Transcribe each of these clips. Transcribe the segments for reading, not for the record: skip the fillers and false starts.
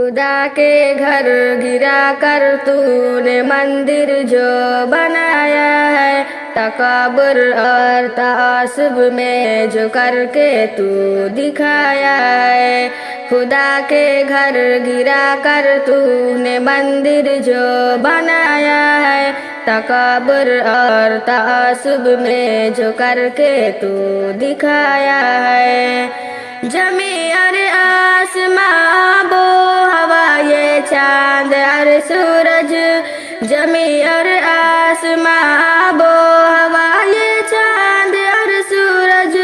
खुदा के घर गिरा कर तूने मंदिर जो बनाया है, तकब्बुर और तासुब में जो करके तू दिखाया है। खुदा के घर गिरा कर तूने मंदिर जो बनाया है, तकब्बुर और तासुब में जो करके तू दिखाया है। जमी और आसमां बो हवा ये चांद और सूरज, जमी और आसमां बो हवा ये चांद और सूरज,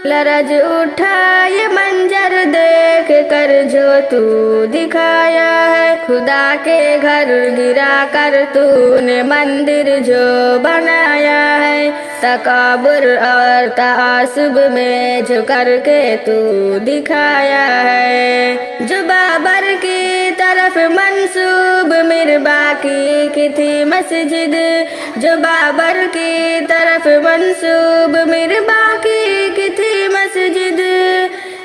लरज उठा ये मंजर देख कर जो तू दिखाया है। खुदा के घर गिरा कर तूने मंदिर जो बनाया है, तकब्बुर और तासुब में जो करके तू दिखाया है। जो बाबर की तरफ मंसूब मिर्बा की थी मस्जिद, जो बाबर की तरफ मंसूब मिर्बा की थी मस्जिद,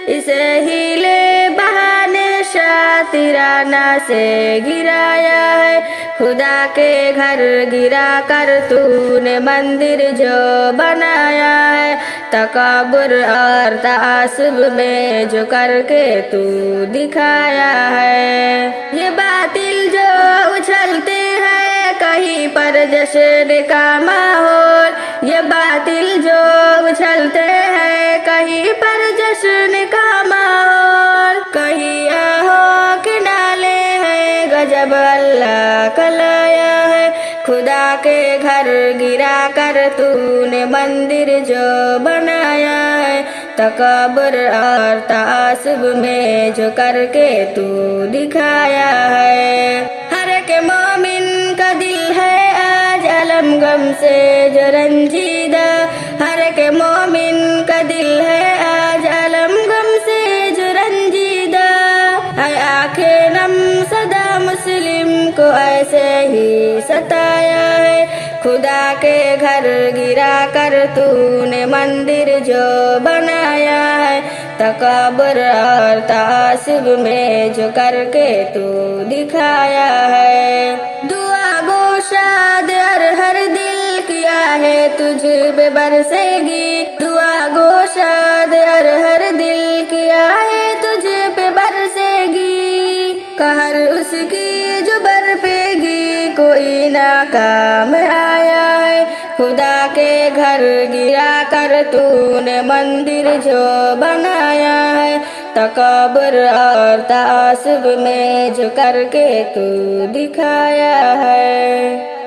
इसे हीले बहाने शातिराना से गिराया है। खुदा के घर गिरा कर तूने मंदिर जो बनाया है, तकब्बुर और तासुब में जो करके तू दिखाया है। ये बातिल जो उछलते हैं कहीं पर जश्न का माहौल, ये बातिल जो उछलते हैं कहीं पर जश्न का माहौल, कहीं आहो के नाले हैं गजब अल्लाह कलाया है। खुदा के घर गिरा कर तूने मंदिर जो बनाया है, तकब्बुर और तासुब में जो करके तू दिखाया है। हर के मोमिन का दिल है आज अलम गम से जो रंजीदा, हर के मोमिन का दिल है आज अलम गम से जो रंजीदा, है आंखें नम सदा मुस्लिम को ऐसे ही सताया है। खुदा के घर गिरा कर तूने मंदिर जो बनाया है, तकब्बुर और तासुब में जो करके तू दिखाया है। दुआ गो शाद और हर दिल किया है तुझ पे बरसेगी, दुआ गो शाद और हर दिल किया है तुझ पे बरसेगी, कहर उसकी जो बरपेगी कोई ना काम आया है। खुदा के घर गिरा कर तूने मंदिर जो बनाया है, तकब्बुर और तासुब में जो करके तू दिखाया है।